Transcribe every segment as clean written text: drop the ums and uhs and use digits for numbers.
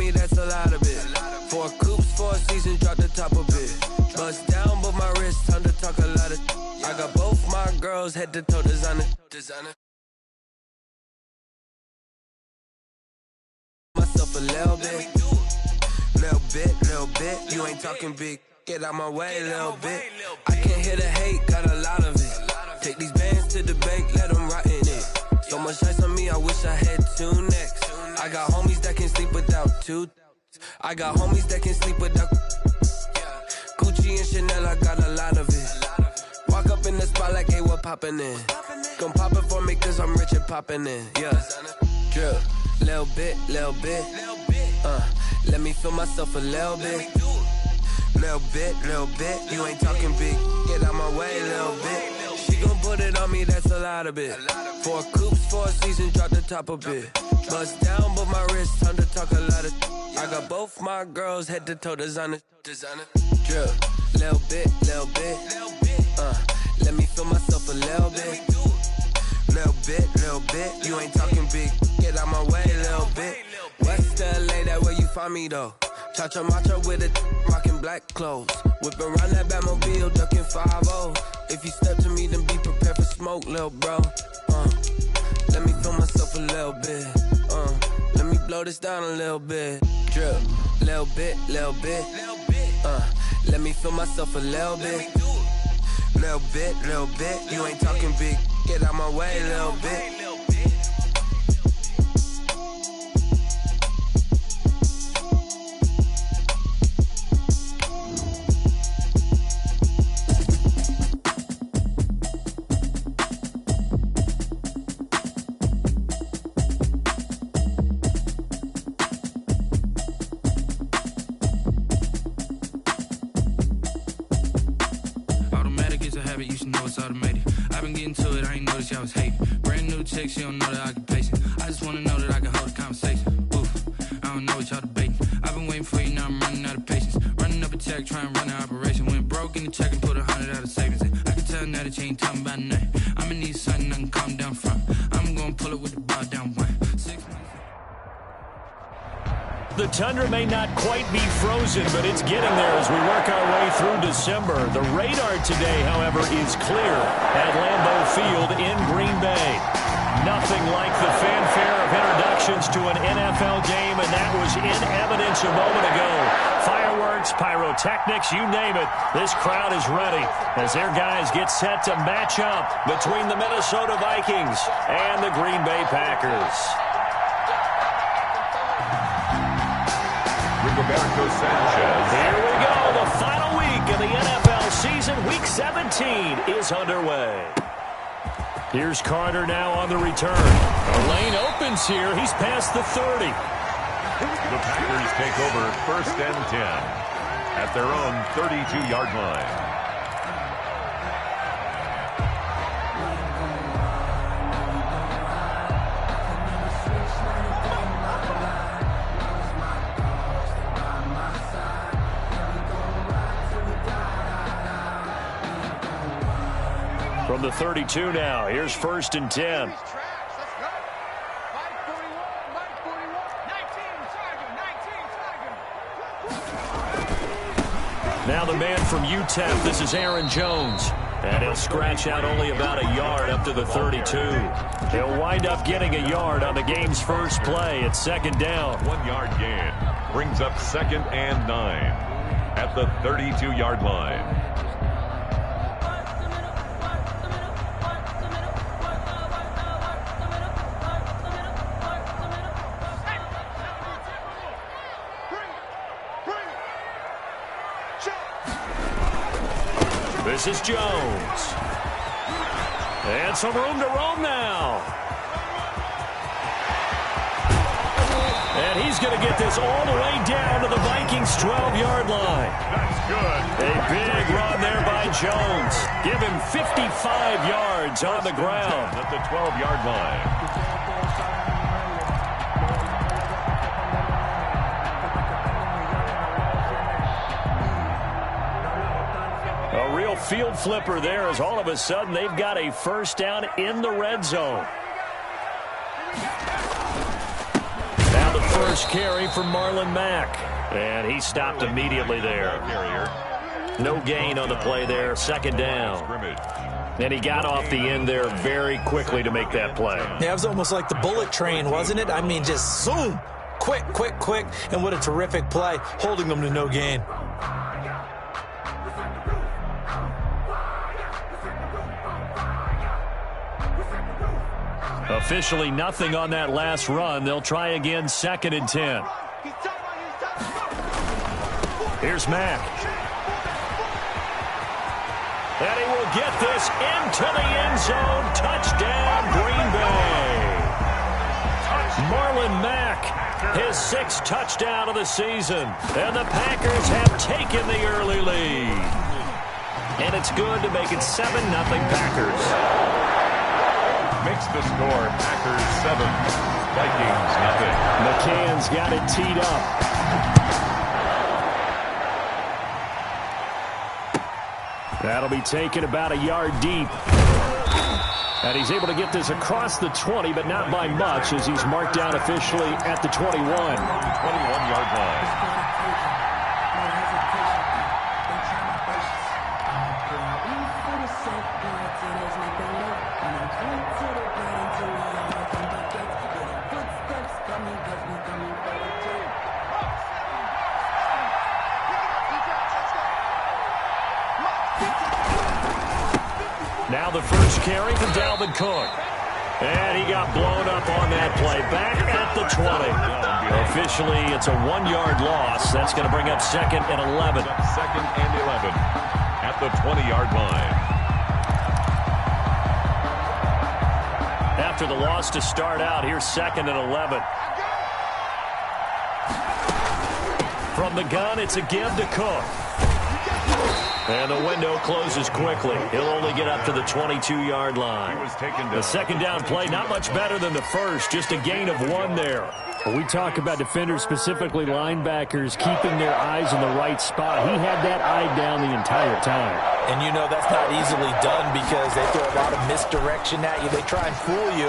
me, that's a lot of it. Four coops, 4 seasons, drop the top of it. Bust down, but my wrist, time to talk a lot of. I got both my girls, head to toe designer. Myself a little bit. You ain't talking big. Get out my way a little bit. I can't hear the hate, got a lot of it. Take these bands to the bank, let them rot in it. So much ice on me, I wish I had 2 necks. I got homies that can sleep without 2. I got homies that can sleep without Gucci and Chanel, I got a lot of it. Walk up in the spot like, hey, what poppin' in? Gon' pop it for me cause I'm rich and poppin' in, yeah. Drip, little bit. Let me feel myself a little bit. Little bit. You ain't talking big. Get out my way a little bit. She gon' put it on me, that's a lot of it. 4 coops, 4 seasons, drop the top of it. Bust down, but my wrist, time to talk a lot of. I got both my girls, head to toe designer. Drip, little bit. Let me feel myself a little bit. Little bit. You ain't talking big. Get out my way a little bit. West LA, that where you find me though. Cha-cha matcha with it, rockin' black clothes. Whip around that Batmobile, duckin' 5-0. If you step to me, then be prepared for smoke, lil' bro. Let me feel myself a little bit. Let me blow this down a little bit. Drip, little bit. Let me feel myself a little bit. Little bit. You ain't talking big. Get out my way a little bit. I was hating. Brand new chick, she don't know the occupation. I just wanna know that I can hold a conversation. Oof, I don't know what y'all debating. I've been waiting for you, now I'm running out of patience. Running up a check, trying to run an operation. Went broke in the check and put 100 out of savings in. I can tell now that you ain't talking about nothing. I'ma need something I can calm down from. I'm gonna pull it with the bar down one. 6 months. The tundra may not quite be frozen, but it's getting there as we work our way through December. The radar today, however, is clear at Lambeau Field in Green Bay. Nothing like the fanfare of introductions to an NFL game, and that was in evidence a moment ago. Fireworks, pyrotechnics, you name it. This crowd is ready as their guys get set to match up between the Minnesota Vikings and the Green Bay Packers. Roberto Sanchez. Here we go. The final week of the NFL season. Week 17 is underway. Here's Carter now on the return. A lane opens here. He's past the 30. The Packers take over 1st and 10 at their own 32-yard line. From the 32 now, here's 1st and 10. Now the man from UTEP, this is Aaron Jones. And he'll scratch out only about a yard up to the 32. He'll wind up getting a yard on the game's first play at 2nd down. 1-yard gain brings up 2nd and 9 at the 32-yard line. This is Jones. And some room to roam now. And he's going to get this all the way down to the Vikings' 12-yard line. That's good. A big run there by Jones. Give him 55 yards on the ground. At the 12-yard line. A real field flipper there as all of a sudden they've got a 1st down in the red zone. Now the 1st first carry for Marlon Mack. And he stopped immediately there. No gain on the play there. Second down. And he got off the end there very quickly to make that play. Yeah, it was almost like the bullet train, wasn't it? I mean, just zoom. Quick, quick, quick. And what a terrific play, holding them to no gain. Officially nothing on that last run. They'll try again, 2nd and 10. Here's Mack. And he will get this into the end zone. Touchdown, Green Bay. Marlon Mack, his 6th touchdown of the season. And the Packers have taken the early lead. And it's good to make it 7-0 Packers. Makes the score Packers 7, Vikings nothing. McCann's got it teed up. That'll be taken about a yard deep. And he's able to get this across the 20, but not by much, as he's marked down officially at the 21. 21-yard line. Now the first carry for Dalvin Cook. And he got blown up on that play. Back at the 20. Officially, it's a 1-yard loss. That's going to bring up 2nd and 11. 2nd and 11 at the 20-yard line. After the loss to start out, here's 2nd and 11. From the gun, it's a give to Cook. And the window closes quickly. He'll only get up to the 22-yard line. The second down play, not much better than the first, just a gain of 1 there. When we talk about defenders, specifically linebackers, keeping their eyes in the right spot, he had that eye down the entire time. And you know that's not easily done because they throw a lot of misdirection at you. They try and fool you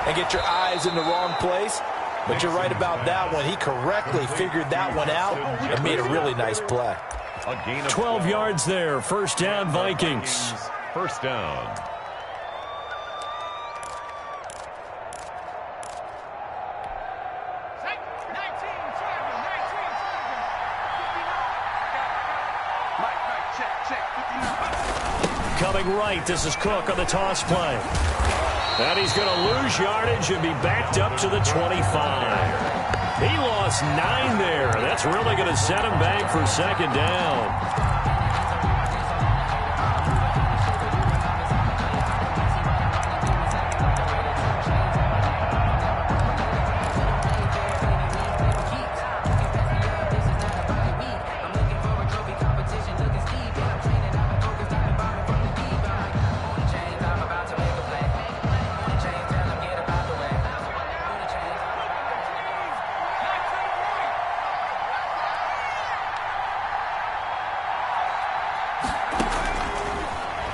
and get your eyes in the wrong place. But you're right about that one. He correctly figured that one out and made a really nice play. 12 yards there. First down, Vikings. First down. Coming right, this is Cook on the toss play. And he's going to lose yardage and be backed up to the 25. He lost 9 there. That's really going to set him back for 2nd down.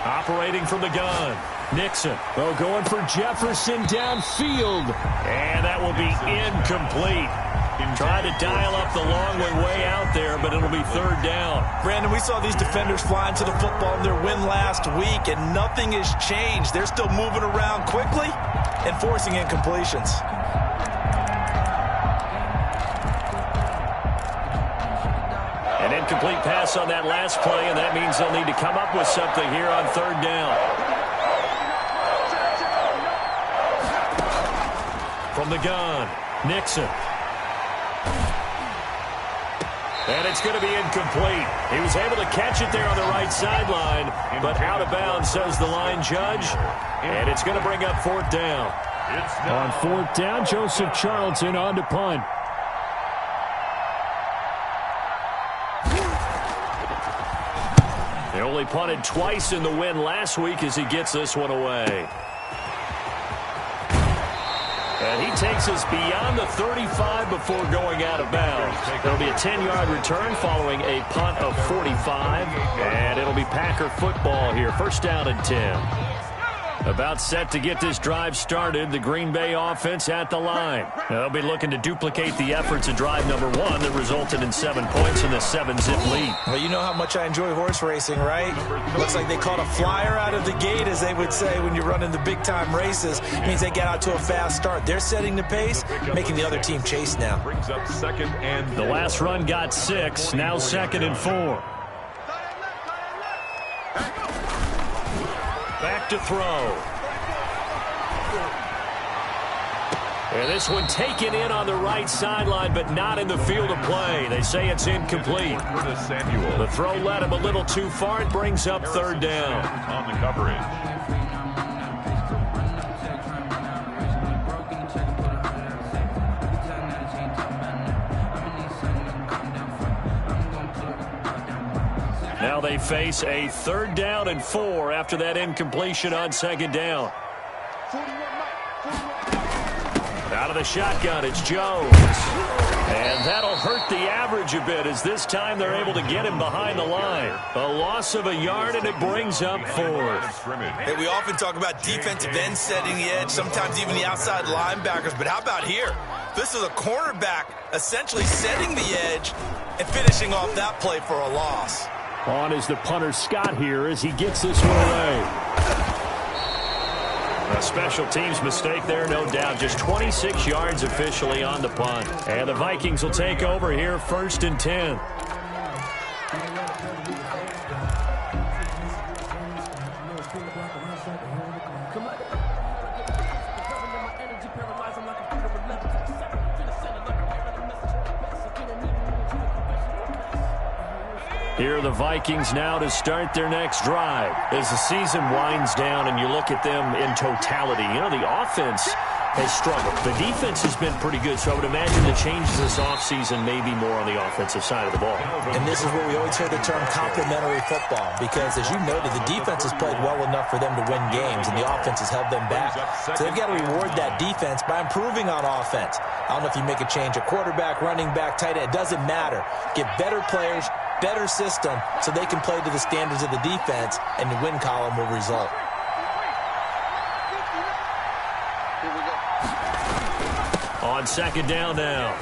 Operating from the gun, Nixon. Oh, going for Jefferson downfield. And that will be incomplete. Tried to dial up the long way out there, but it'll be 3rd down. Brandon, we saw these defenders flying to the football in their win last week, and nothing has changed. They're still moving around quickly and forcing incompletions. An incomplete pass on that last play, and that means they'll need to come up with something here on 3rd down. From the gun, Nixon. And it's going to be incomplete. He was able to catch it there on the right sideline, but out of bounds, says the line judge. And it's going to bring up 4th down. On 4th down, Joseph Charlton on to punt. They only punted twice in the win last week as he gets this one away. And he takes us beyond the 35 before going out of bounds. There'll be a 10-yard return following a punt of 45. And it'll be Packer football here. First down and 10. About set to get this drive started, the Green Bay offense at the line. They'll be looking to duplicate the efforts of drive number 1 that resulted in 7 points in the 7-zip lead. Well, you know how much I enjoy horse racing, right? Looks like they caught a flyer out of the gate, as they would say when you're running the big-time races. It means they get out to a fast start. They're setting the pace, making the other team chase now. Brings up 2nd and 4. The last run got 6, now 2nd and 4. Back to throw. And this one taken in on the right sideline, but not in the field of play. They say it's incomplete. The throw led him a little too far. It brings up 3rd down. On the coverage. Now they face a 3rd down and 4 after that incompletion on 2nd down. Out of the shotgun, it's Jones. And that'll hurt the average a bit, as this time they're able to get him behind the line. A loss of a yard, and it brings up 4th. Hey, we often talk about defensive ends setting the edge, sometimes even the outside linebackers. But how about here? This is a cornerback essentially setting the edge and finishing off that play for a loss. On is the punter Scott here as he gets this one away. A special teams mistake there, no doubt. Just 26 yards officially on the punt. And the Vikings will take over here, 1st and 10. Here are the Vikings now to start their next drive. As the season winds down and you look at them in totality, you know, the offense has struggled. The defense has been pretty good, so I would imagine the changes this offseason may be more on the offensive side of the ball. And this is where we always hear the term complementary football, because, as you noted, the defense has played well enough for them to win games, and the offense has held them back. So they've got to reward that defense by improving on offense. I don't know if you make a change, a quarterback, running back, tight end, it doesn't matter. Get better players, better system, so they can play to the standards of the defense, and the win column will result. On 2nd down now,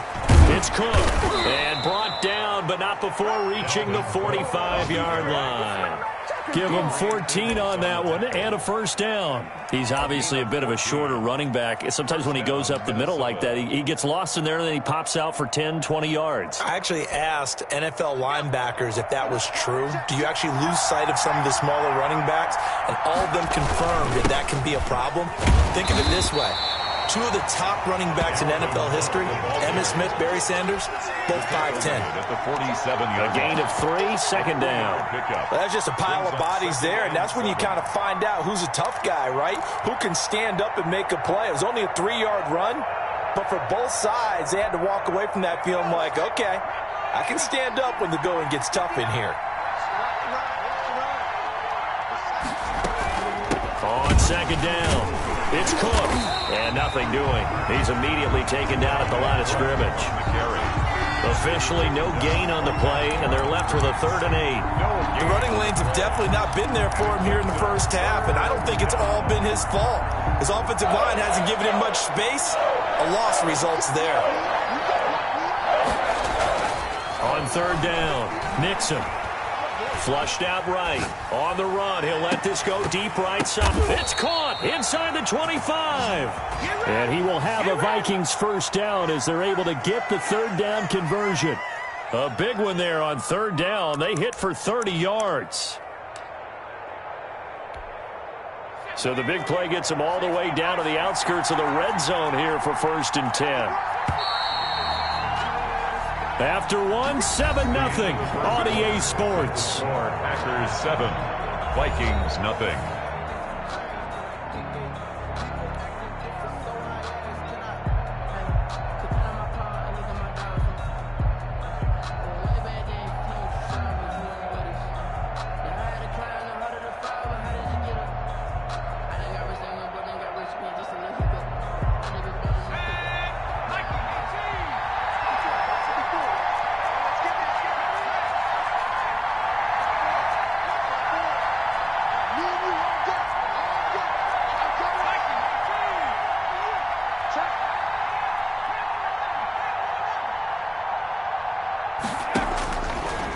it's Cook, and brought down, but not before reaching the 45-yard line. Give him 14 on that one and a 1st down. He's obviously a bit of a shorter running back. Sometimes when he goes up the middle like that, he gets lost in there, and then he pops out for 10, 20 yards. I actually asked NFL linebackers if that was true. Do you actually lose sight of some of the smaller running backs? And all of them confirmed that that can be a problem. Think of it this way. 2 of the top running backs in NFL history, Emmitt Smith, Barry Sanders, both 5'10". A gain of 3, 2nd down. Well, that's just a pile of bodies there, and that's when you kind of find out who's a tough guy, right? Who can stand up and make a play. It was only a 3-yard run, but for both sides, they had to walk away from that feeling like, okay, I can stand up when the going gets tough in here. On 2nd down, it's Cook, and nothing doing. He's immediately taken down at the line of scrimmage. Officially no gain on the play, and they're left with a 3rd and 8. The running lanes have definitely not been there for him here in the first half, and I don't think it's all been his fault. His offensive line hasn't given him much space. A loss results there. On 3rd down, Nixon. Flushed out right. On the run, he'll let this go deep right side. It's caught inside the 25. And he will have a Vikings 1st down as they're able to get the 3rd down conversion. A big one there on 3rd down. They hit for 30 yards. So the big play gets them all the way down to the outskirts of the red zone here for 1st and 10. After 1, 7-0 on EA Sports. Packers 7, Vikings nothing.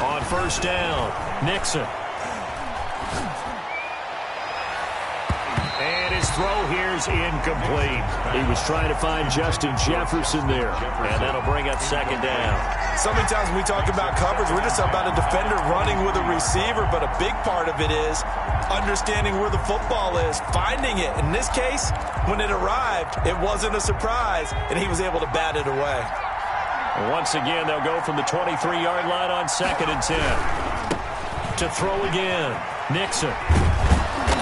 On first down, Nixon. And his throw here's incomplete. He was trying to find Justin Jefferson there, and that'll bring up second down. So many times when we talk about coverage, we're just about a defender running with a receiver, but a big part of it is understanding where the football is, finding it. In this case, when it arrived, it wasn't a surprise, and he was able to bat it away. Once again, they'll go from the 23-yard line on 2nd and 10. To throw again, Nixon.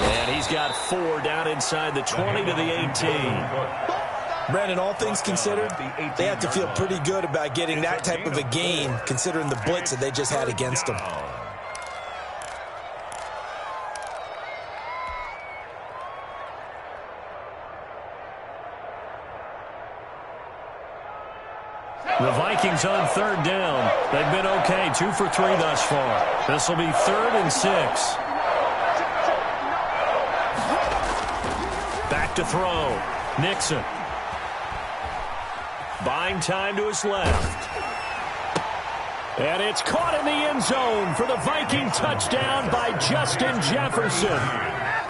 And he's got 4 down inside the 20 to the 18. Brandon, all things considered, they have to feel pretty good about getting that type of a gain, considering the blitz that they just had against them. The Vikings on 3rd down. They've been okay, 2 for 3 thus far. This will be 3rd and 6. Back to throw. Nixon. Buying time to his left. And it's caught in the end zone for the Viking touchdown by Justin Jefferson.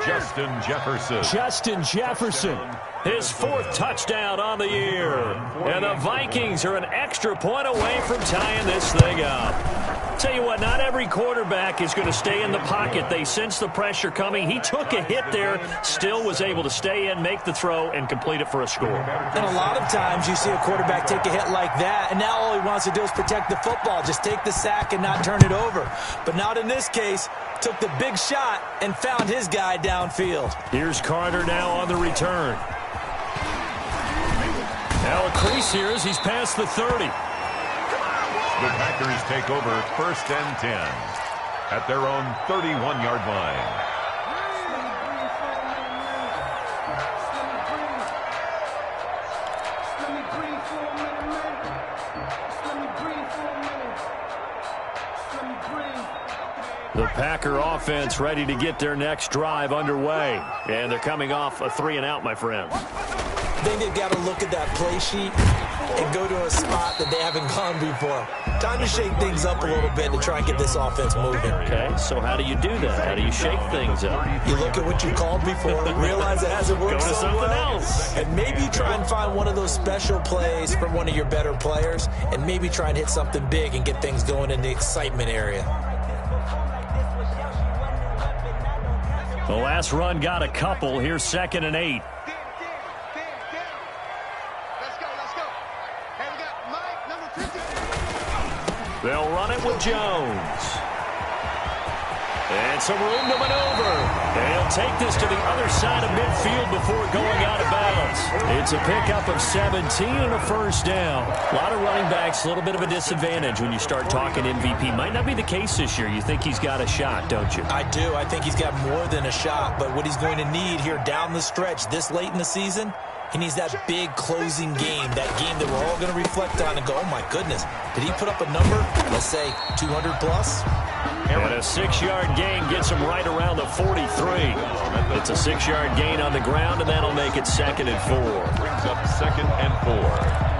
Justin Jefferson. Justin Jefferson. His 4th touchdown on the year. And the Vikings are an extra point away from tying this thing up. Tell you what, not every quarterback is going to stay in the pocket. They sense the pressure coming. He took a hit there, still was able to stay in, make the throw, and complete it for a score. And a lot of times you see a quarterback take a hit like that, and now all he wants to do is protect the football. Just take the sack and not turn it over. But not in this case. Took the big shot and found his guy downfield. Here's Carter now on the return. Now a crease here as he's past the 30. The Packers take over 1st and 10 at their own 31-yard line. The Packer offense ready to get their next drive underway. And they're coming off a 3-and-out, my friend. I think they've got to look at that play sheet and go to a spot that they haven't gone before. Time to shake things up a little bit to try and get this offense moving. Okay, so how do you do that? How do you shake things up? You look at what you called before, realize it hasn't worked Go to so something well, else. and maybe try and find one of those special plays from one of your better players, and maybe try and hit something big and get things going in the excitement area. The last run got a couple. Here's 2nd and 8. They'll run it with Jones. And some room to maneuver. And he'll take this to the other side of midfield before going out of bounds. It's a pickup of 17 and a 1st down. A lot of running backs, a little bit of a disadvantage when you start talking MVP. Might not be the case this year. You think he's got a shot, don't you? I do. I think he's got more than a shot. But what he's going to need here down the stretch this late in the season, he needs that big closing game, that game that we're all going to reflect on and go, oh, my goodness, did he put up a number, let's say, 200 plus? And a 6-yard gain gets him right around the 43. It's a 6-yard gain on the ground, and that'll make it 2nd and 4. Brings up 2nd and 4.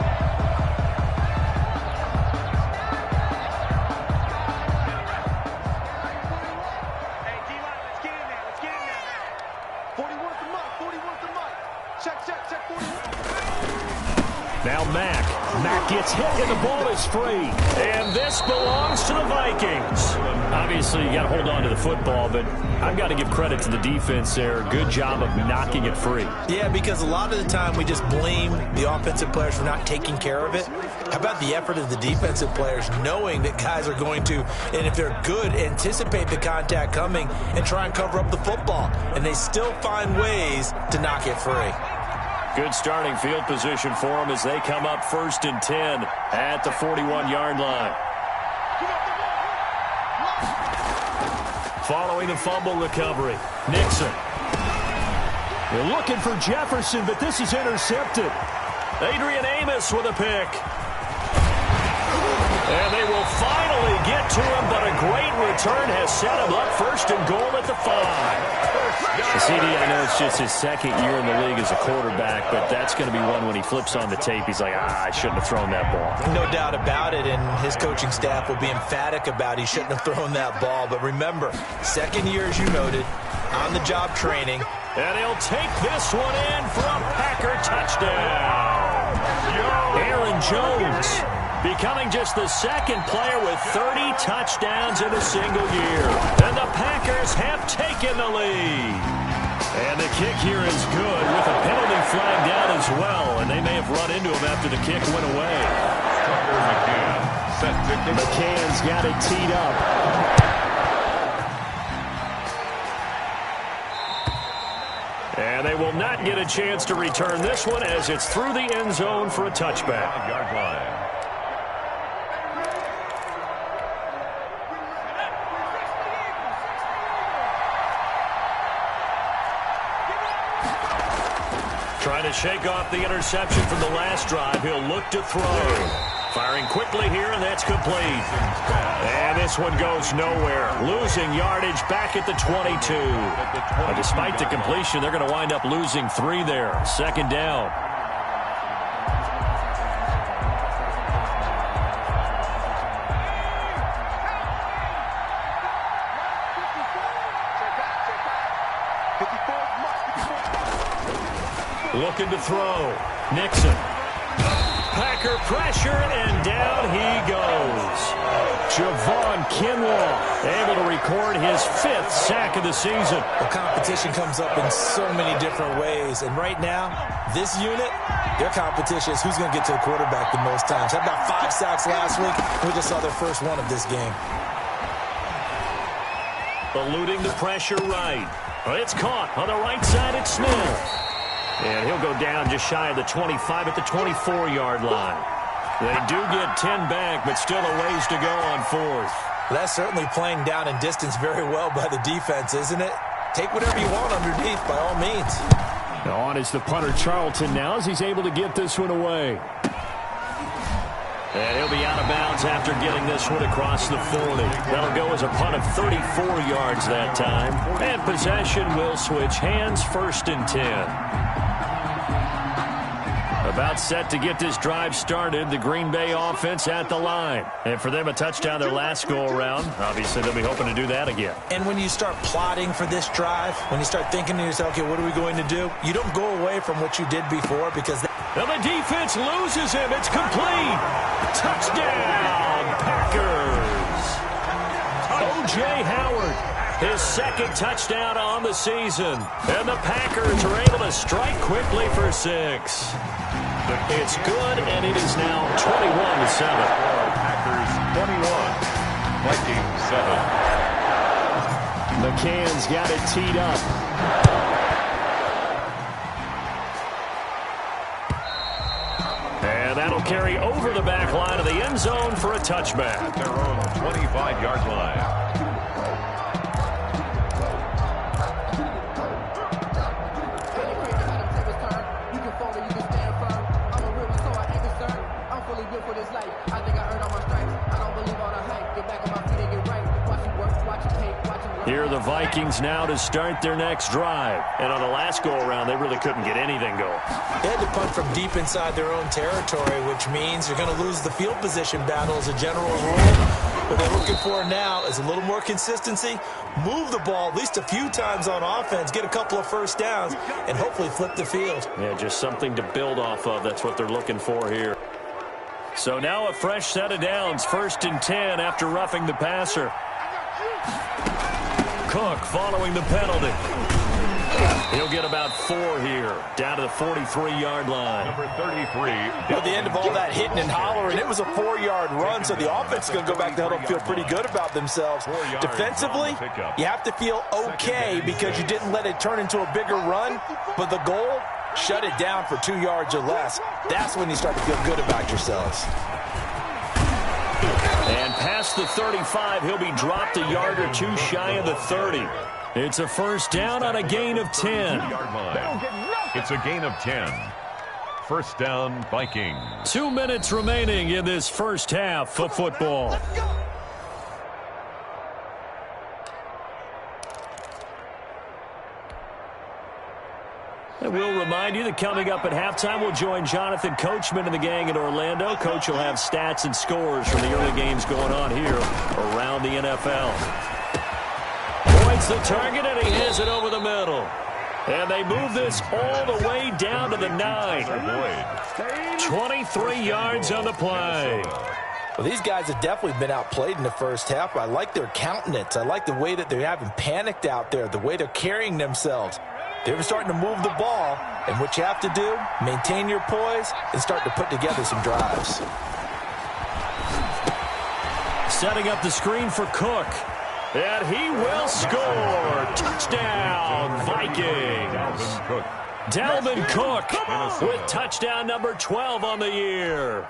Now Mack. Mack gets hit and the ball is free. And this belongs to the Vikings. Obviously, you got to hold on to the football, but I've got to give credit to the defense there. Good job of knocking it free. Yeah, because a lot of the time we just blame the offensive players for not taking care of it. How about the effort of the defensive players knowing that guys are going to, and if they're good, anticipate the contact coming and try and cover up the football. And they still find ways to knock it free. Good starting field position for them as they come up 1st and 10 at the 41-yard line. Following the fumble recovery, Nixon. They're looking for Jefferson, but this is intercepted. Adrian Amos with a pick. And they will finally get to him, but a great return has set him up first and goal at the 5. CD, I know it's just his second year in the league as a quarterback, but that's going to be one when he flips on the tape. He's like, I shouldn't have thrown that ball. No doubt about it, and his coaching staff will be emphatic about he shouldn't have thrown that ball. But remember, second year, as you noted, on-the-job training. And he'll take this one in for a Packer touchdown. Aaron Jones becoming just the second player with 30 touchdowns in a single year. And the Packers have taken the lead. And the kick here is good with a penalty flag down as well. And they may have run into him after the kick went away. McCann's got it teed up. And they will not get a chance to return this one as it's through the end zone for a touchback. Yard line. Trying to shake off the interception from the last drive. He'll look to throw. Firing quickly here, and that's complete. And this one goes nowhere. Losing yardage back at the 22. And despite the completion, they're going to wind up losing 3 there. Second down. Looking to throw. Nixon. Packer pressure, and down he goes. Javon Kinlaw able to record his 5th sack of the season. Well, competition comes up in so many different ways. And right now, this unit, their competition is who's going to get to the quarterback the most times. Had about 5 sacks last week. We just saw their first one of this game. Eluding the pressure right. It's caught on the right side. It's Smith. And he'll go down just shy of the 25 at the 24-yard line. They do get 10 back, but still a ways to go on 4th. That's certainly playing down in distance very well by the defense, isn't it? Take whatever you want underneath, by all means. Now on is the punter, Charlton, now as he's able to get this one away. And he'll be out of bounds after getting this one across the 40. That'll go as a punt of 34 yards that time. And possession will switch hands, 1st and 10. About set to get this drive started, the Green Bay offense at the line. And for them, a touchdown their last go-around. Obviously, they'll be hoping to do that again. And when you start plotting for this drive, when you start thinking to yourself, okay, what are we going to do? You don't go away from what you did before because... Now the defense loses him. It's complete. Touchdown, Packers. O.J. Howard, his 2nd touchdown on the season. And the Packers are able to strike quickly for 6. It's good, and it is now 21-7. Packers 21, Vikings 7. McCann's got it teed up. And that'll carry over the back line of the end zone for a touchback. At their own 25-yard line. Here are the Vikings now to start their next drive. And on the last go-around, they really couldn't get anything going. They had to punt from deep inside their own territory, which means you're going to lose the field position battle as a general rule. What they're looking for now is a little more consistency, move the ball at least a few times on offense, get a couple of first downs, and hopefully flip the field. Yeah, just something to build off of. That's what they're looking for here. So now a fresh set of downs, 1st and 10 after roughing the passer. Cook following the penalty. He'll get about 4 here, down to the 43-yard line. Number 33. At the end of all that hitting and hollering, it was a 4-yard run, so the offense is going to go back to huddle and feel pretty good about themselves. Defensively, you have to feel okay because you didn't let it turn into a bigger run, but the goal, shut it down for 2 yards or less. That's when you start to feel good about yourselves. And past the 35, he'll be dropped a yard or 2 shy of the 30. It's a first down on a gain of 10. It's a gain of 10. First down, Vikings. 2 minutes remaining in this first half of football. And we'll remind you that coming up at halftime, we'll join Jonathan Coachman and the gang in Orlando. Coach will have stats and scores from the early games going on here around the NFL. Points the target, and he has it over the middle. And they move this all the way down to the 9. 23 yards on the play. Well, these guys have definitely been outplayed in the first half, but I like their countenance. I like the way that they're having panicked out there, the way they're carrying themselves. They're starting to move the ball, and what you have to do, maintain your poise and start to put together some drives. Setting up the screen for Cook. And he will score. Touchdown, Vikings. Dalvin Cook with touchdown number 12 on the year.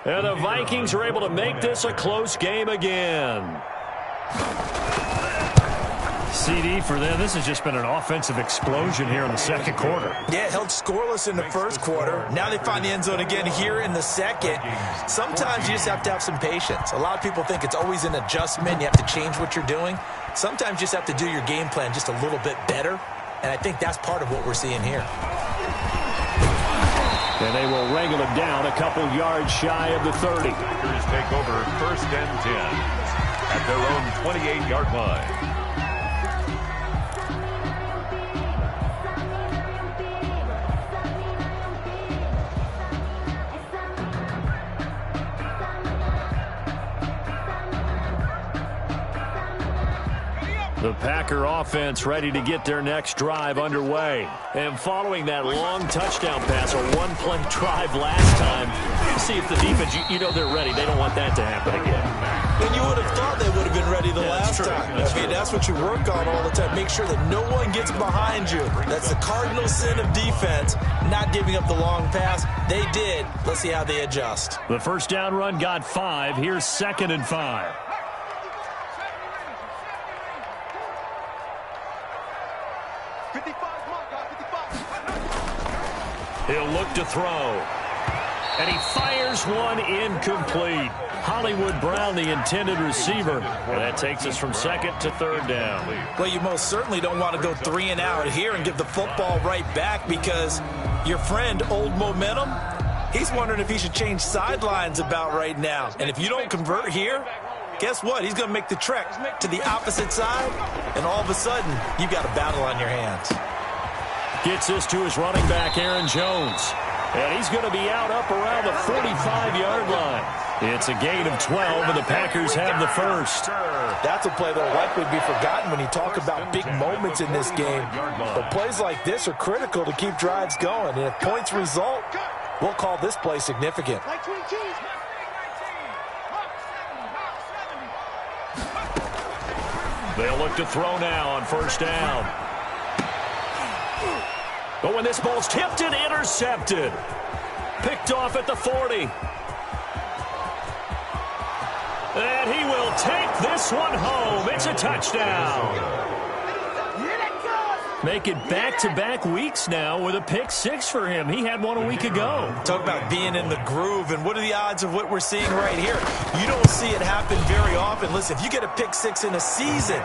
And the Vikings are able to make this a close game again. CD for them. This has just been an offensive explosion here in the second quarter. Yeah, held scoreless in the first quarter. Now they find the end zone again here in the second. Sometimes you just have to have some patience. A lot of people think it's always an adjustment. You have to change what you're doing. Sometimes you just have to do your game plan just a little bit better. And I think that's part of what we're seeing here. And they will wrangle him down a couple yards shy of the 30. Packers take over 1st and 10 at their own 28-yard line. The Packer offense ready to get their next drive underway. And following that long touchdown pass, a one-play drive last time, see if the defense, you know they're ready. They don't want that to happen again. And you would have thought they would have been ready the last time. That's what you work on all the time. Make sure that no one gets behind you. That's the cardinal sin of defense, not giving up the long pass. They did. Let's see how they adjust. The first down run got 5. Here's 2nd and 5. He'll look to throw. And he fires one incomplete. Hollywood Brown, the intended receiver. And that takes us from 2nd to 3rd down. Well, you most certainly don't want to go 3 and out here and give the football right back because your friend, Old Momentum, he's wondering if he should change sidelines about right now. And if you don't convert here, guess what? He's going to make the trek to the opposite side, and all of a sudden, you've got a battle on your hands. Gets this to his running back, Aaron Jones. And he's going to be out up around the 45-yard line. It's a gain of 12, and the Packers have the first. That's a play that will likely be forgotten when you talk about big moments in this game. But plays like this are critical to keep drives going. And if points result, we'll call this play significant. They'll look to throw now on 1st down. But when this ball's tipped and intercepted. Picked off at the 40. And he will take this one home. It's a touchdown. Make it back-to-back weeks now with a pick 6 for him. He had one a week ago. Talk about being in the groove, and what are the odds of what we're seeing right here? You don't see it happen very often. Listen, if you get a pick 6 in a season,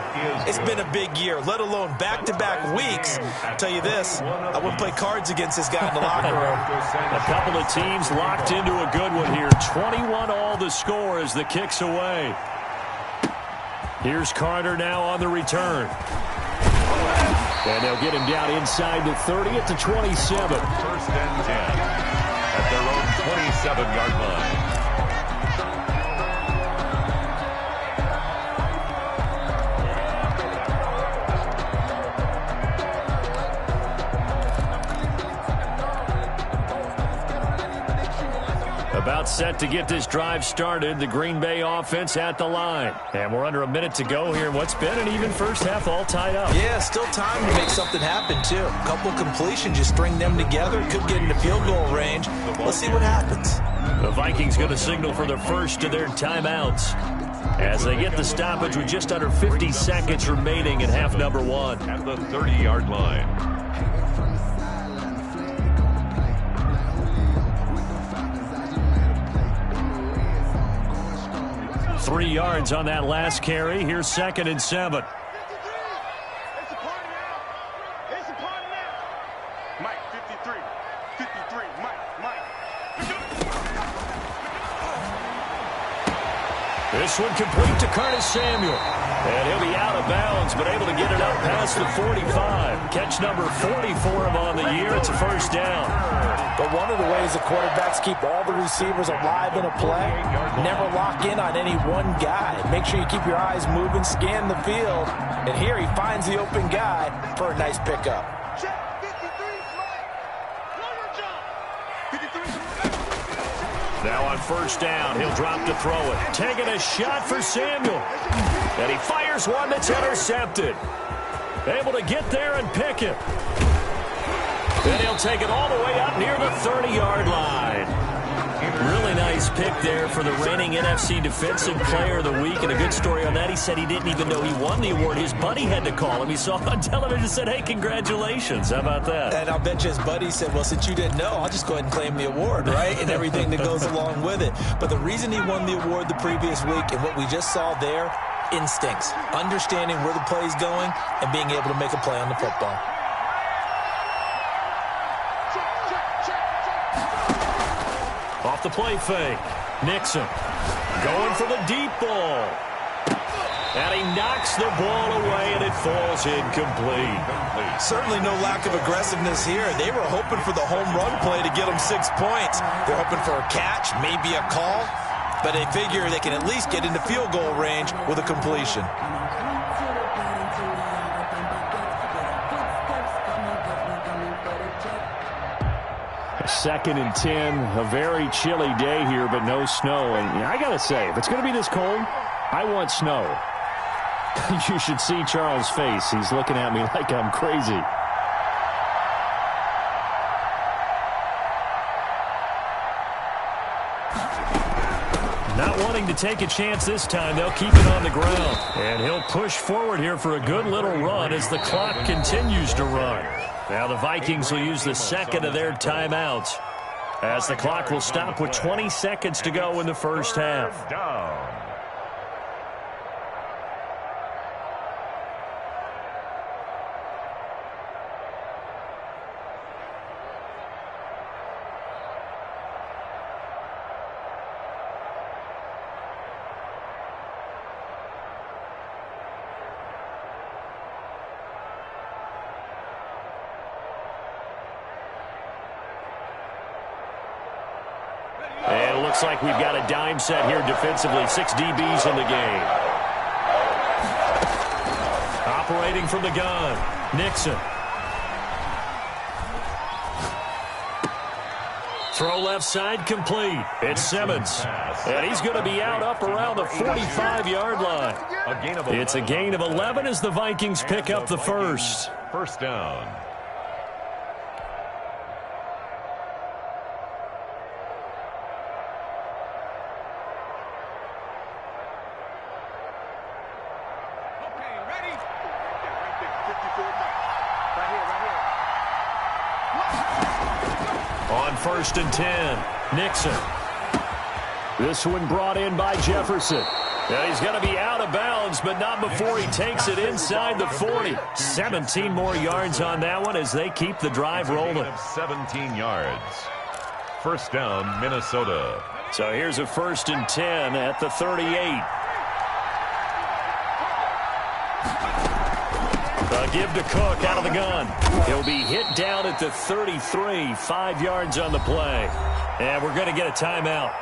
it's been a big year, let alone back-to-back weeks. I'll tell you this, I wouldn't play cards against this guy in the locker room. A couple of teams locked into a good one here. 21 all the score as the kick's away. Here's Carter now on the return. And they'll get him down inside the 30 at the 27. 1st and 10 at their own 27-yard line. About set to get this drive started. The Green Bay offense at the line. And we're under a minute to go here in what's been an even first half, all tied up. Yeah, still time to make something happen, too. A couple completions, you string them together. Could get into field goal range. Let's see what happens. The Vikings going to signal for the first of their timeouts as they get the stoppage with just under 50 seconds remaining in half number 1. At the 30-yard line. 3 yards on that last carry. Here's 2nd and 7. It's a party now. It's a party now. Mike, This one complete to Curtis Samuel. And he'll be out of bounds, but able to get it up past the 45. Catch number 40 for him on the year. It's a first down. But one of the ways the quarterbacks keep all the receivers alive in a play, never lock in on any one guy. Make sure you keep your eyes moving, scan the field. And here he finds the open guy for a nice pickup. Now on first down, he'll drop to throw it. Taking a shot for Samuel. And he fires one that's intercepted. Able to get there and pick it. Then he'll take it all the way up near the 30-yard line. Really nice pick there for the reigning NFC Defensive Player of the Week. And a good story on that. He said he didn't even know he won the award. His buddy had to call him. He saw it on television and said, hey, congratulations. How about that? And I'll bet you his buddy said, well, since you didn't know, I'll just go ahead and claim the award, right? And everything that goes along with it. But the reason he won the award the previous week and what we just saw there, instincts, understanding where the play is going and being able to make a play on the football. Off the play fake. Nixon going for the deep ball. And he knocks the ball away, and it falls incomplete. Certainly no lack of aggressiveness here. They were hoping for the home run play to get them 6 points. They're hoping for a catch, maybe a call, but they figure they can at least get into field goal range with a completion. Second and 10, a very chilly day here, but no snow. And I got to say, if it's going to be this cold, I want snow. You should see Charles' face. He's looking at me like I'm crazy. Not wanting to take a chance this time, they'll keep it on the ground. And he'll push forward here for a good little run as the clock continues to run. Now the Vikings will use the second of their timeouts as the clock will stop with 20 seconds to go in the first half. And it looks like we've got a dime set here defensively. 6 DBs in the game. Operating from the gun, Nixon. Throw left side complete. It's Simmons. And he's going to be out up around the 45-yard line. It's a gain of 11 as the Vikings pick up the first. First down. On first and 10, Nixon. This one brought in by Jefferson. And he's going to be out of bounds, but not before he takes it inside the 40. 17 more yards on that one as they keep the drive rolling. 17 yards. First down, Minnesota. So here's a first and 10 at the 38. A give to Cook out of the gun. He'll be hit down at the 33, 5 yards on the play. And we're going to get a timeout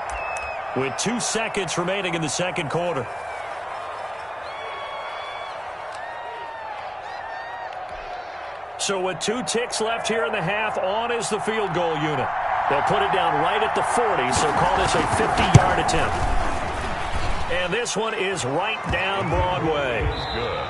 with 2 seconds remaining in the second quarter. So with 2 ticks left here in the half, on is the field goal unit. They'll put it down right at the 40, so call this a 50-yard attempt. And this one is right down Broadway.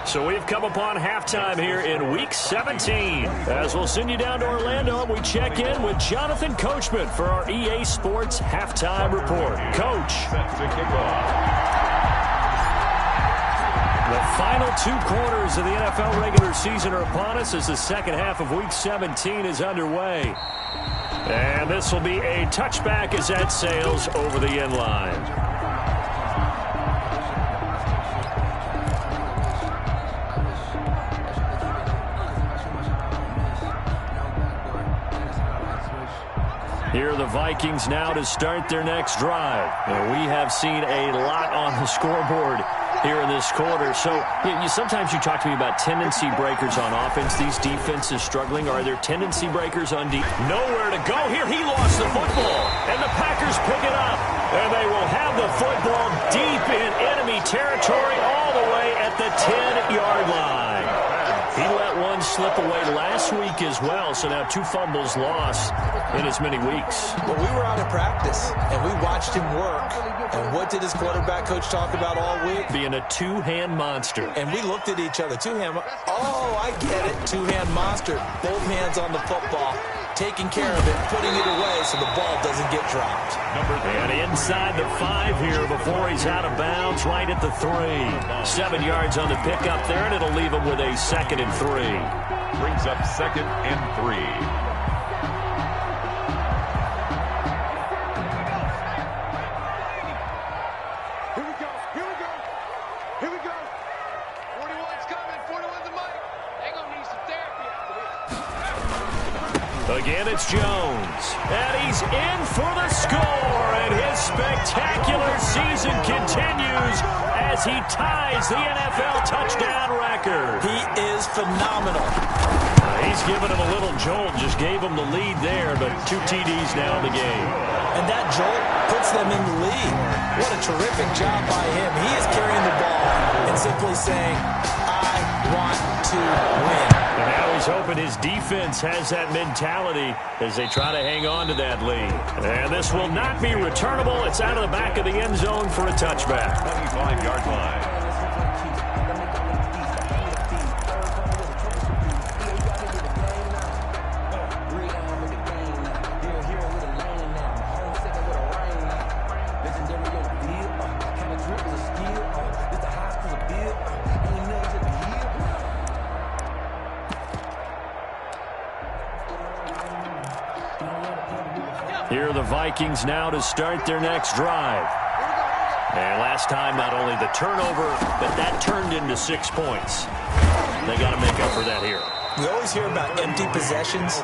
So we've come upon halftime here in Week 17. As we'll send you down to Orlando, we check in with Jonathan Coachman for our EA Sports Halftime Report. Coach. The final 2 quarters of the NFL regular season are upon us as the second half of Week 17 is underway. And this will be a touchback as that sails over the end line. Here are the Vikings now to start their next drive. And we have seen a lot on the scoreboard here in this quarter. So sometimes you talk to me about tendency breakers on offense. These defenses struggling. Are there tendency breakers on defense? Nowhere to go here. He lost the football. And the Packers pick it up. And they will have the football deep in enemy territory all the way at the 10-yard line. He let one slip away last week as well, so now 2 fumbles lost in as many weeks. Well, we were out of practice, and we watched him work. And what did his quarterback coach talk about all week? Being a two-hand monster. And we looked at each other. Two-hand. Oh, I get it. Two-hand monster. Both hands on the football. Taking care of it, putting it away so the ball doesn't get dropped. And inside the 5 here before he's out of bounds, right at the 3. 7 yards on the pickup there, and it'll leave him with a 2nd and 3. Brings up 2nd and 3. Again, it's Jones. And he's in for the score. And his spectacular season continues as he ties the NFL touchdown record. He is phenomenal. He's given him a little jolt. Just gave him the lead there, but 2 TDs now in the game. And that jolt puts them in the lead. What a terrific job by him. He is carrying the ball and simply saying, I want to win. And now he's hoping his defense has that mentality as they try to hang on to that lead. And this will not be returnable. It's out of the back of the end zone for a touchback. 25-yard line. Here are the Vikings now to start their next drive. And last time, not only the turnover, but that turned into 6 points. They got to make up for that here. We always hear about empty possessions,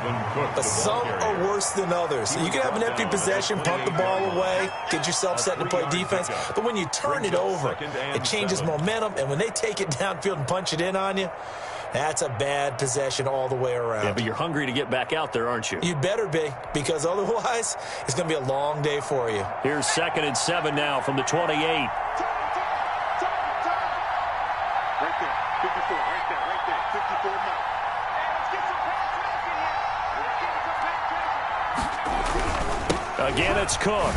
but some are worse than others. You can have an empty possession, punt the ball away, get yourself set to play defense, but when you turn it over, it changes momentum, and when they take it downfield and punch it in on you, that's a bad possession all the way around. Yeah, but you're hungry to get back out there, aren't you? You better be, because otherwise, it's going to be a long day for you. Here's 2nd and 7 now from the 28. Right there, 54, right there, 54 now. Again, it's Cook.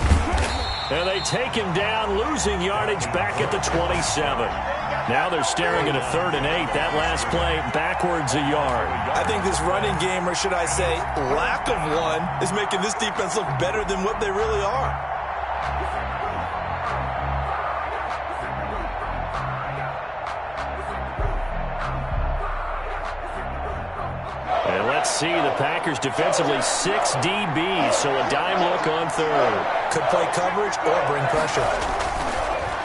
And they take him down, losing yardage back at the 27. Now they're staring at a 3rd and 8. That last play, backwards a yard. I think this running game, or should I say lack of one, is making this defense look better than what they really are. And let's see, the Packers defensively 6 DBs, so a dime look on 3rd. Could play coverage or bring pressure.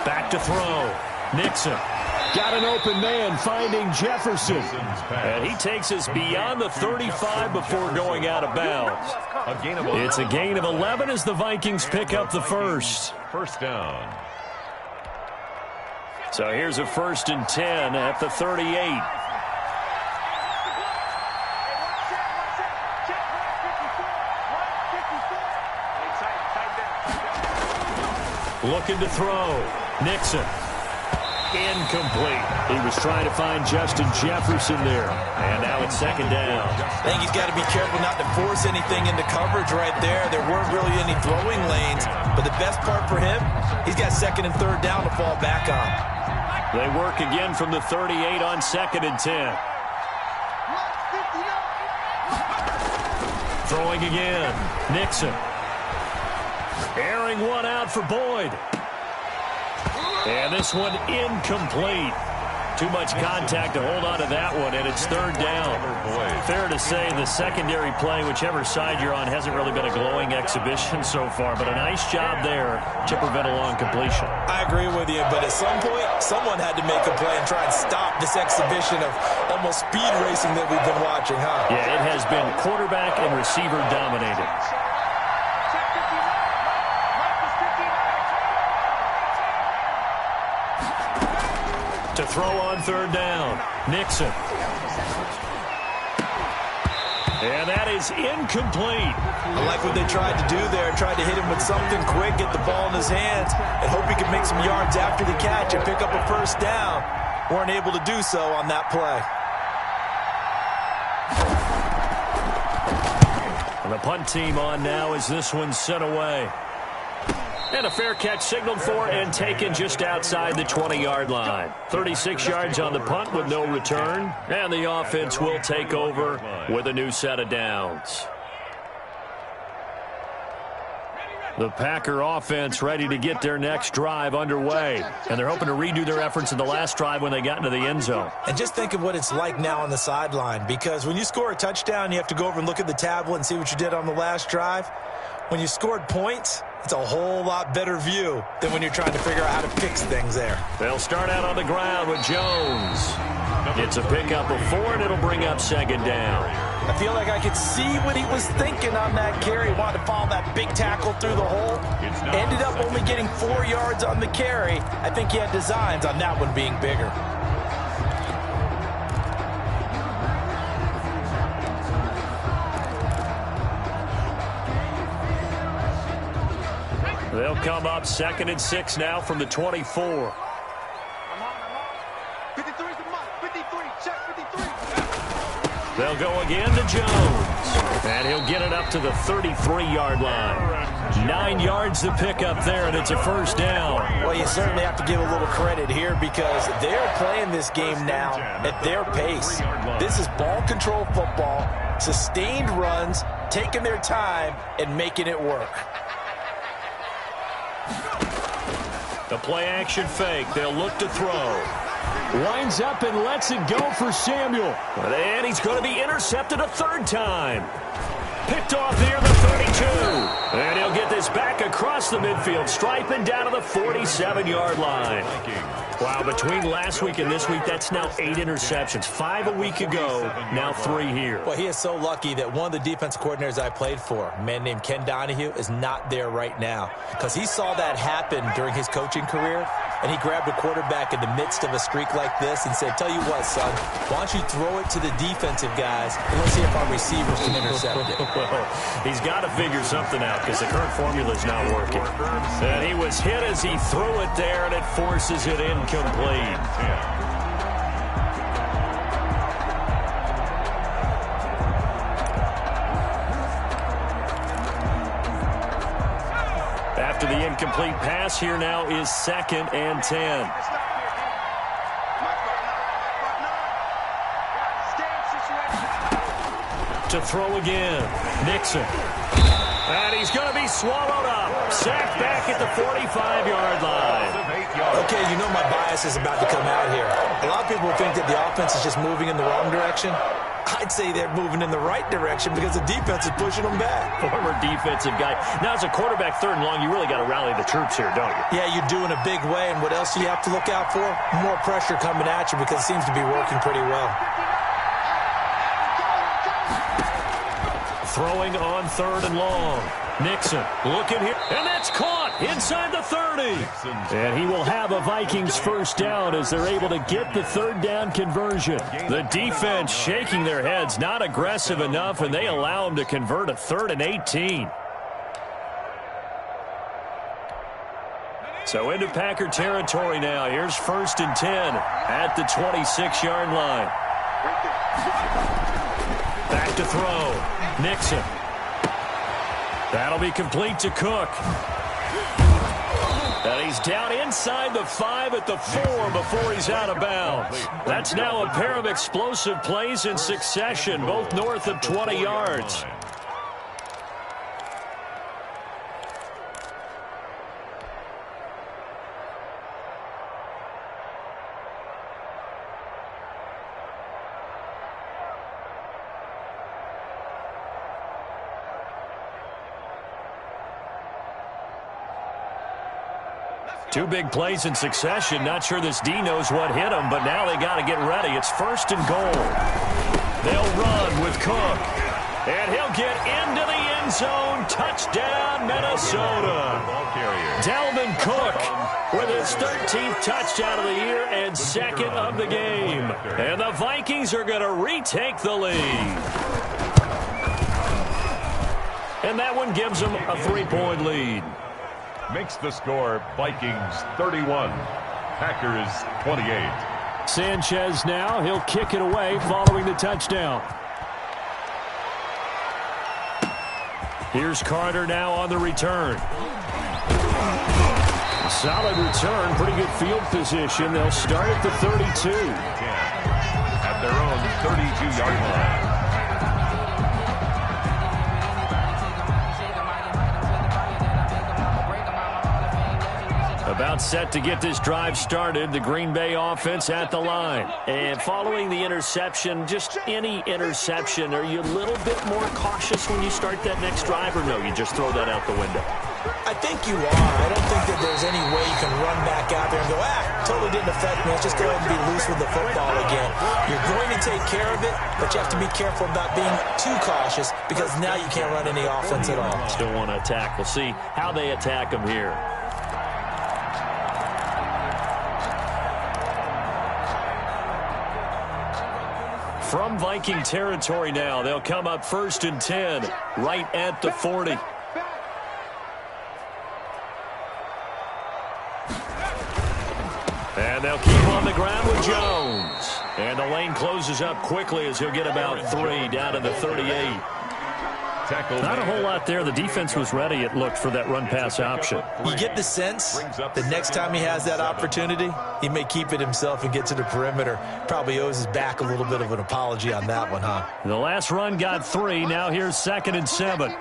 Back to throw. Nixon. Got an open man finding Jefferson. And he takes us beyond the 35 before going out of bounds. It's a gain of 11 as the Vikings pick up the first. First down. So here's a 1st and 10 at the 38. Looking to throw. Nixon. Incomplete. He was trying to find Justin Jefferson there. And now it's 2nd down. I think he's got to be careful not to force anything into coverage right there. There weren't really any throwing lanes. But the best part for him, he's got 2nd and 3rd down to fall back on. They work again from the 38 on 2nd and 10. Throwing again. Nixon. Airing one out for Boyd. And this one incomplete. Too much contact to hold on to that one, and it's 3rd down. Fair to say the secondary play, whichever side you're on, hasn't really been a glowing exhibition so far, but a nice job there to prevent a long completion. I agree with you, but at some point, someone had to make a play and try and stop this exhibition of almost speed racing that we've been watching, huh? Yeah, it has been quarterback and receiver dominated. To throw on third down, Nixon. And that is incomplete. I like what they tried to do there. Tried to hit him with something quick, get the ball in his hands, and hope he could make some yards after the catch and pick up a first down. Weren't able to do so on that play. And the punt team on now as this one's sent away. And a fair catch signaled for and taken just outside the 20-yard line. 36 yards on the punt with no return. And the offense will take over with a new set of downs. The Packer offense ready to get their next drive underway. And they're hoping to redo their efforts in the last drive when they got into the end zone. And just think of what it's like now on the sideline. Because when you score a touchdown, you have to go over and look at the tablet and see what you did on the last drive. When you scored points, it's a whole lot better view than when you're trying to figure out how to fix things there. They'll start out on the ground with Jones. It's a pickup of 4, and it'll bring up second down. I feel like I could see what he was thinking on that carry. He wanted to follow that big tackle through the hole. Ended up only getting 4 yards on the carry. I think he had designs on that one being bigger. They'll come up 2nd and 6 now from the 24. 53 is the mark. 53. Check 53. They'll go again to Jones. And he'll get it up to the 33-yard line. 9 yards to pick up there, and it's a first down. Well, you certainly have to give a little credit here because they're playing this game now at their pace. This is ball control football, sustained runs, taking their time, and making it work. The play-action fake. They'll look to throw. Winds up and lets it go for Samuel. And he's going to be intercepted a third time. Picked off near the 32. And he'll get this back across the midfield, striping down to the 47-yard line. Wow, between last week and this week, that's now 8 interceptions. 5 a week ago, now 3 here. Well, he is so lucky that one of the defense coordinators I played for, a man named Ken Donahue, is not there right now. Because he saw that happen during his coaching career, and he grabbed a quarterback in the midst of a streak like this and said, tell you what, son, why don't you throw it to the defensive guys, and let's see if our receivers can intercept it. Well, he's got to figure something out because the current formula is not working. And he was hit as he threw it there, and it forces it incomplete. After the incomplete pass, here now is 2nd and 10. To throw again, Nixon. And he's going to be swallowed up. Sacked back at the 45-yard line. Okay, you know my bias is about to come out here. A lot of people think that the offense is just moving in the wrong direction. I'd say they're moving in the right direction because the defense is pushing them back. Former defensive guy. Now, as a quarterback 3rd and long, you really got to rally the troops here, don't you? Yeah, you do in a big way. And what else do you have to look out for? More pressure coming at you because it seems to be working pretty well. Throwing on 3rd and long. Nixon looking here, and that's caught inside the 30. And he will have a Vikings first down as they're able to get the 3rd down conversion. The defense shaking their heads, not aggressive enough, and they allow him to convert a 3rd and 18. So into Packer territory now. Here's 1st and 10 at the 26-yard line. Back to throw. Nixon. That'll be complete to Cook. And he's down inside the 5 at the 4 before he's out of bounds. That's now a pair of explosive plays in succession, both north of 20 yards. Two big plays in succession. Not sure this D knows what hit him, but now they got to get ready. It's 1st and goal. They'll run with Cook. And he'll get into the end zone. Touchdown, Minnesota. Dalvin Cook with his 13th touchdown of the year and second of the game. And the Vikings are going to retake the lead. And that one gives them a 3-point lead. Makes the score Vikings 31, Packers 28. Sanchez now, he'll kick it away following the touchdown. Here's Carter now on the return. Solid return, pretty good field position. They'll start at the 32. At their own 32-yard line. About set to get this drive started. The Green Bay offense at the line. And following the interception, just any interception, are you a little bit more cautious when you start that next drive, or no, you just throw that out the window? I think you are. I don't think that there's any way you can run back out there and go, totally didn't affect me. Let's just go ahead and be loose with the football again. You're going to take care of it, but you have to be careful about being too cautious because now you can't run any offense at all. Still want to attack. We'll see how they attack them here. From Viking territory now, they'll come up 1st and 10, right at the 40. And they'll keep on the ground with Jones. And the lane closes up quickly as he'll get about 3 down to the 38. Not a whole lot there. The defense was ready, it looked, for that run-pass option. You get the sense that next time he has that opportunity, he may keep it himself and get to the perimeter. Probably owes his back a little bit of an apology on that one, huh? The last run got 3. Now here's 2nd and 7.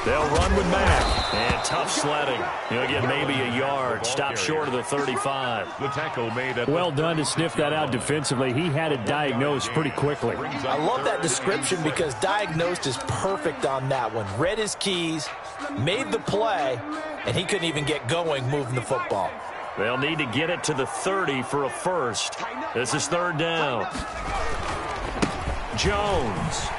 They'll run with Mack. And tough sledding. He'll get maybe a yard. Stop short of the 35. The tackle made at well done to sniff that out defensively. He had it diagnosed pretty quickly. I love that description because diagnosed is perfect on that one. Read his keys, made the play, and he couldn't even get going moving the football. They'll need to get it to the 30 for a first. This is 3rd down. Jones.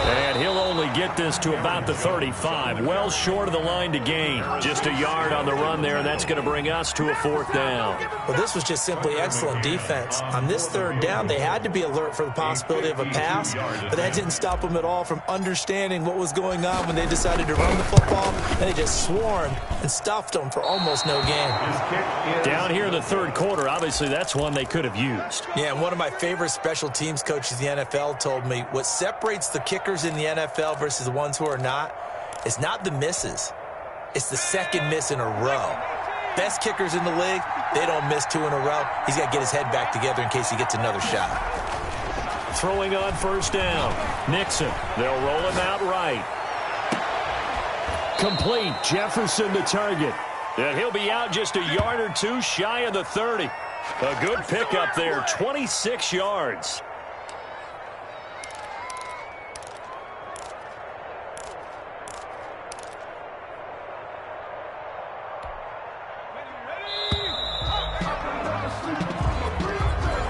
And he'll only get this to about the 35. Well short of the line to gain. Just a yard on the run there, and that's going to bring us to a 4th down. Well, this was just simply excellent defense. On this 3rd down, they had to be alert for the possibility of a pass, but that didn't stop them at all from understanding what was going on when they decided to run the football, and they just swarmed and stuffed them for almost no gain. Down here in the 3rd quarter, obviously that's one they could have used. Yeah, and one of my favorite special teams coaches in the NFL told me what separates the kickers in the NFL versus the ones who are not, it's not the misses. It's the second miss in a row. Best kickers in the league, they don't miss 2 in a row. He's got to get his head back together in case he gets another shot. Throwing on 1st down. Nixon. They'll roll him out right. Complete. Jefferson the target. And he'll be out just a yard or 2 shy of the 30. A good pickup there. 26 yards.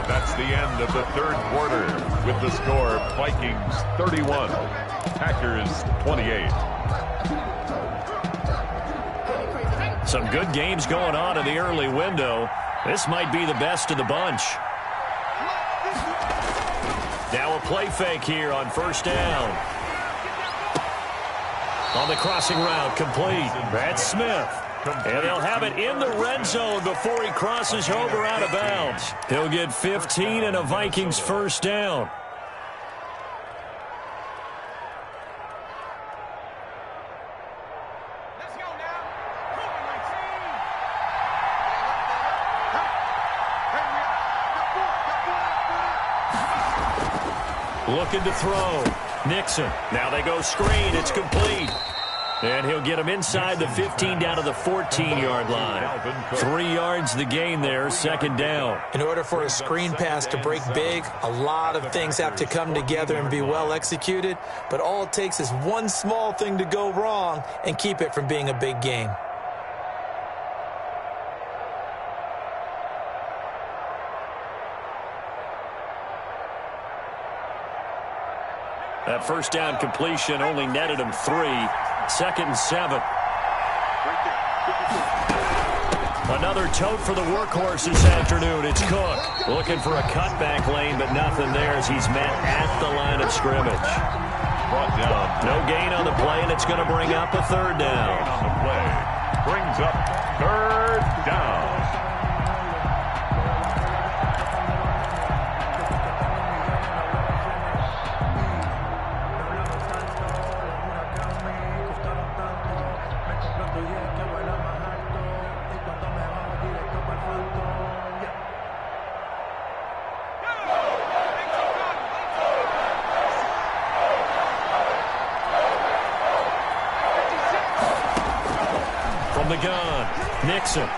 That's the end of the 3rd quarter with the score Vikings 31, Packers 28. Some good games going on in the early window. This might be the best of the bunch. Now a play fake here on 1st down. On the crossing route, complete. That's Smith. And they'll have it in the red zone before he crosses over out of bounds. He'll get 15 and a Vikings 1st down. Looking to throw. Nixon. Now they go screen. It's complete. And he'll get him inside the 15 down to the 14-yard line. 3 yards the gain there, 2nd down. In order for a screen pass to break big, a lot of things have to come together and be well executed. But all it takes is one small thing to go wrong and keep it from being a big gain. That first down completion only netted him 3. 2nd and 7. Another tote for the workhorse this afternoon. It's Cook looking for a cutback lane, but nothing there as he's met at the line of scrimmage. Brought down. No gain on the play, and it's going to bring up a 3rd down. Gain on the play. Brings up 3rd down. The gun. Nixon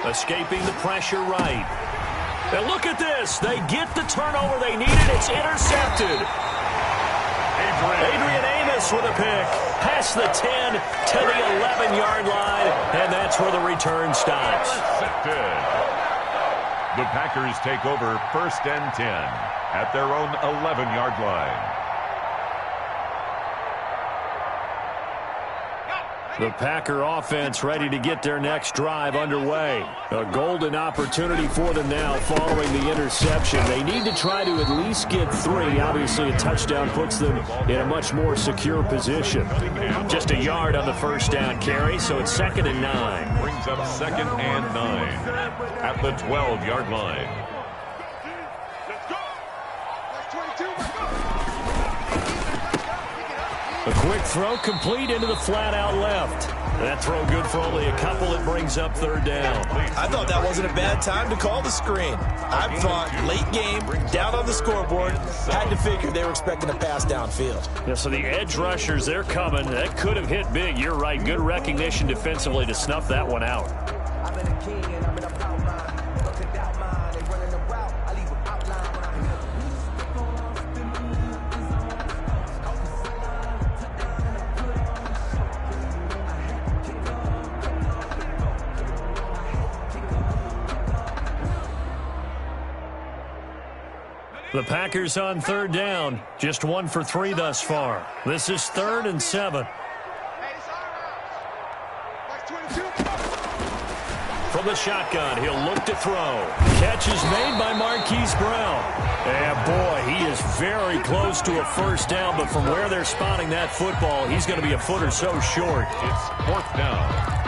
escaping the pressure right. And look at this. They get the turnover they needed. It's intercepted. Adrian Amos with a pick. Past the 10 to the 11-yard line. And that's where the return stops. Intercepted. The Packers take over 1st and 10 at their own 11-yard line. The Packer offense ready to get their next drive underway. A golden opportunity for them now following the interception. They need to try to at least get 3. Obviously, a touchdown puts them in a much more secure position. Just a yard on the first down carry, so it's 2nd and 9. Brings up 2nd and 9 at the 12-yard line. A quick throw complete into the flat out left. That throw good for only a couple. It brings up 3rd down. I thought that wasn't a bad time to call the screen. I thought late game, down on the scoreboard, had to figure they were expecting a pass downfield. Yeah, so the edge rushers, they're coming. That could have hit big. You're right. Good recognition defensively to snuff that one out. The Packers on 3rd down. Just 1 for 3 thus far. This is 3rd and 7. From the shotgun, he'll look to throw. Catch is made by Marquise Brown. And boy, he is very close to a first down, but from where they're spotting that football, he's going to be a foot or so short. It's 4th down.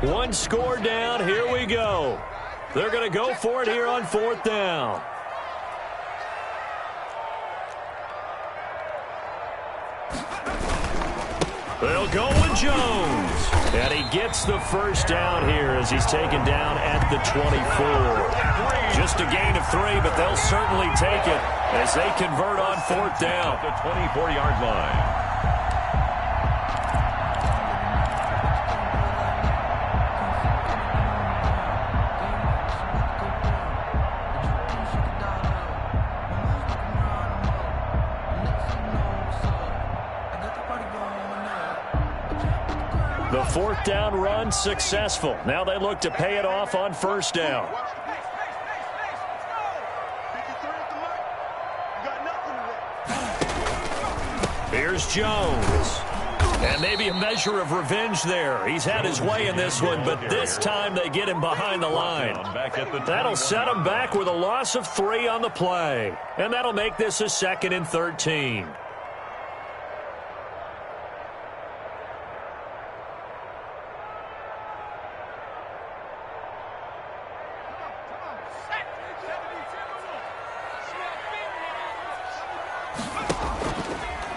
One score down. Here we go. They're going to go for it here on 4th down. They'll go with Jones. And he gets the first down here as he's taken down at the 24. Just a gain of 3, but they'll certainly take it as they convert on 4th down. At the 24-yard line. The 4th down run successful. Now they look to pay it off on 1st down. Here's Jones. And maybe a measure of revenge there. He's had his way in this one, but this time they get him behind the line. That'll set him back with a loss of 3 on the play. And that'll make this a 2nd and 13.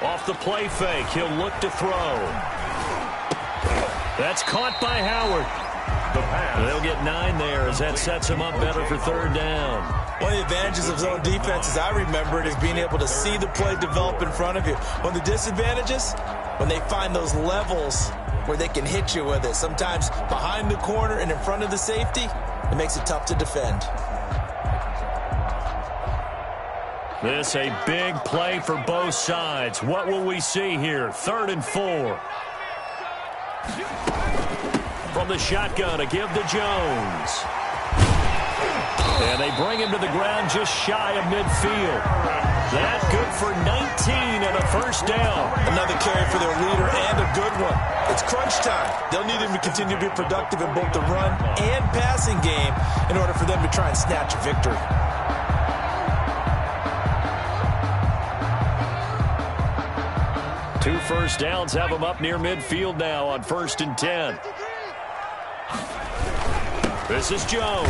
Off the play fake, he'll look to throw. That's caught by Howard. They'll get 9 there as that sets him up better for 3rd down. One of the advantages of zone defense, as I remember it, is being able to see the play develop in front of you. One of the disadvantages, when they find those levels where they can hit you with it, sometimes behind the corner and in front of the safety, it makes it tough to defend. This a big play for both sides. What will we see here? 3rd and 4. From the shotgun, a give to Jones. And they bring him to the ground just shy of midfield. That good for 19 and a first down. Another carry for their leader and a good one. It's crunch time. They'll need him to continue to be productive in both the run and passing game in order for them to try and snatch a victory. Two first downs have them up near midfield now on 1st and 10. This is Jones.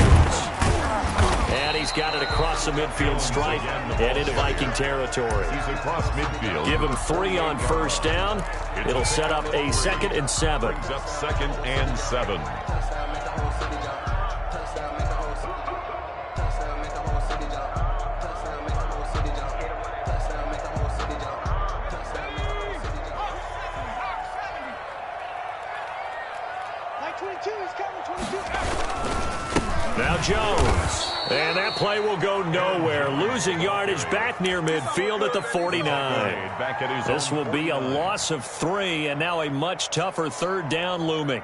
And he's got it across the midfield stripe and into Viking territory. He's across midfield. Give him 3 on first down. It'll set up a 2nd and 7. Brings up 2nd and 7. Now Jones. And that play will go nowhere. Losing yardage back near midfield at the 49. This will be a loss of 3, and now a much tougher 3rd down looming.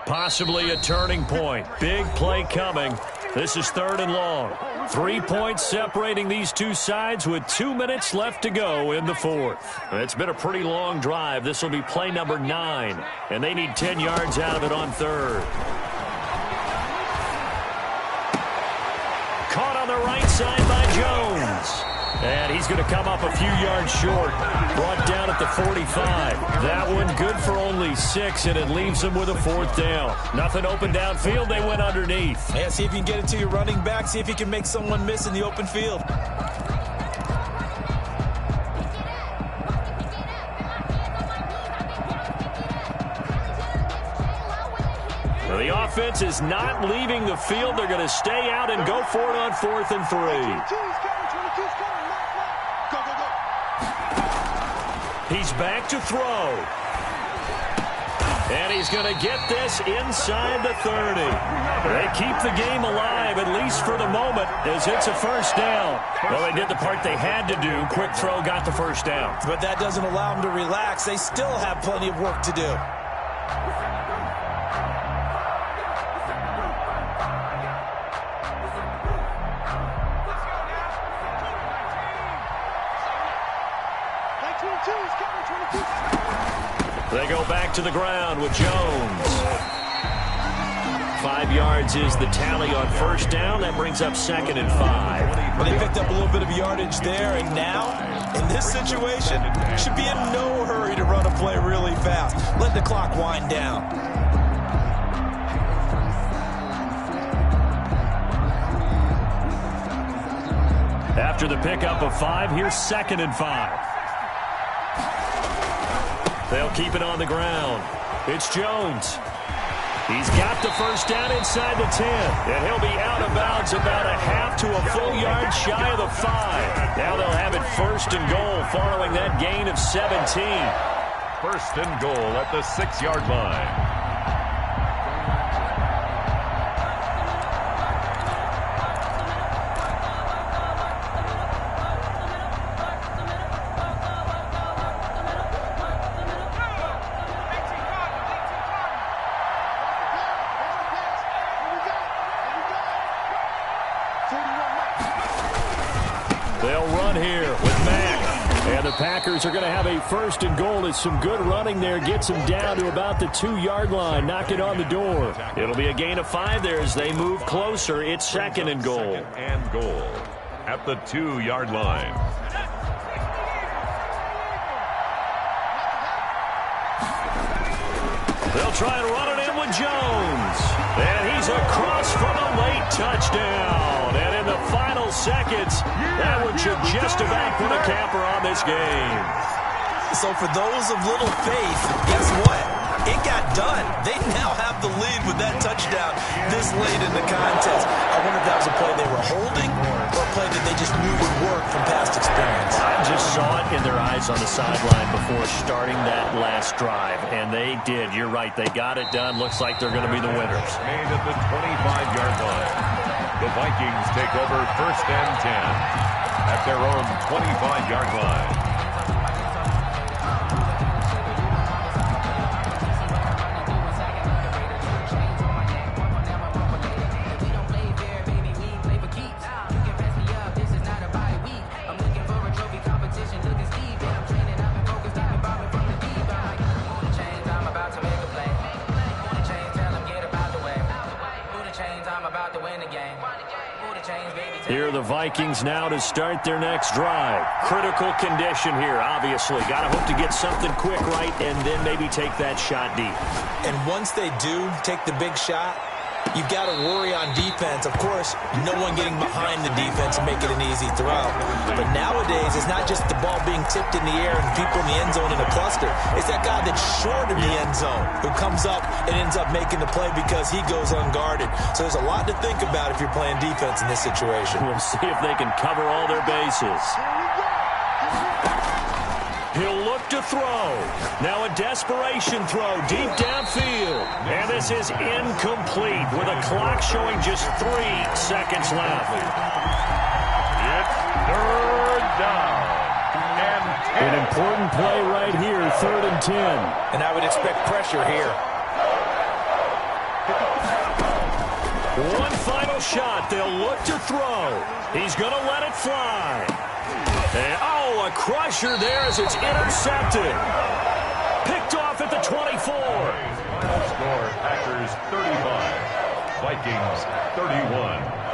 Possibly a turning point. Big play coming. This is 3rd and long. 3 points separating these two sides with 2 minutes left to go in the 4th. It's been a pretty long drive. This will be play number 9, and they need 10 yards out of it on 3rd. Caught on the right side by Jones. And he's going to come up a few yards short. Brought down at the 45. That one good for only 6, and it leaves them with a 4th down. Nothing open downfield. They went underneath. Yeah, see if you can get it to your running back. See if you can make someone miss in the open field. The offense is not leaving the field. They're going to stay out and go for it on 4th and 3. He's back to throw. And he's going to get this inside the 30. They keep the game alive, at least for the moment, as it's a 1st down. Well, they did the part they had to do. Quick throw got the 1st down. But that doesn't allow them to relax. They still have plenty of work to do. They go back to the ground with Jones. 5 yards is the tally on 1st down. That brings up 2nd and 5. Well, they picked up a little bit of yardage there, and now, in this situation, should be in no hurry to run a play really fast. Let the clock wind down. After the pickup of 5, here's 2nd and 5. They'll keep it on the ground. It's Jones. He's got the 1st down inside the 10. And he'll be out of bounds about a half to a full yard shy of the 5. Now they'll have it 1st and goal following that gain of 17. 1st and goal at the 6-yard line. They'll run here with Mack. And the Packers are going to have a 1st and goal. It's some good running there. Gets them down to about the 2-yard line. Knock it on the door. It'll be a gain of 5 there as they move closer. It's 2nd and goal. 2nd and goal at the 2-yard line. They'll try and run it in with Jones. And he's across for the late touchdown. And in the final seconds, that one should just about put a capper on this game. So for those of little faith, guess what? It got done. They now have the lead with that touchdown this late in the contest. I wonder if that was a play they were holding or a play that they just knew would work from past experience. I just saw it in their eyes on the sideline before starting that last drive, and they did. You're right. They got it done. Looks like they're going to be the winners. Made at the 25-yard line. The Vikings take over 1st and 10 at their own 25-yard line. Here are the Vikings now to start their next drive. Critical condition here, obviously. Got to hope to get something quick right and then maybe take that shot deep. And once they do take the big shot, you've got to worry on defense. Of course, no one getting behind the defense and make it an easy throw. But nowadays, it's not just the ball being tipped in the air and people in the end zone in a cluster. It's that guy that's short of the end zone who comes up and ends up making the play because he goes unguarded. So there's a lot to think about if you're playing defense in this situation. We'll see if they can cover all their bases. He'll look to throw. Now a desperation throw deep downfield. And this is incomplete with a clock showing just 3 seconds left. It's third down. And an important play right here, 3rd and 10. And I would expect pressure here. One final shot. They'll look to throw. He's going to let it fly. And, a crusher there as it's intercepted. Picked off at the 24. Score, Packers 35, Vikings 31.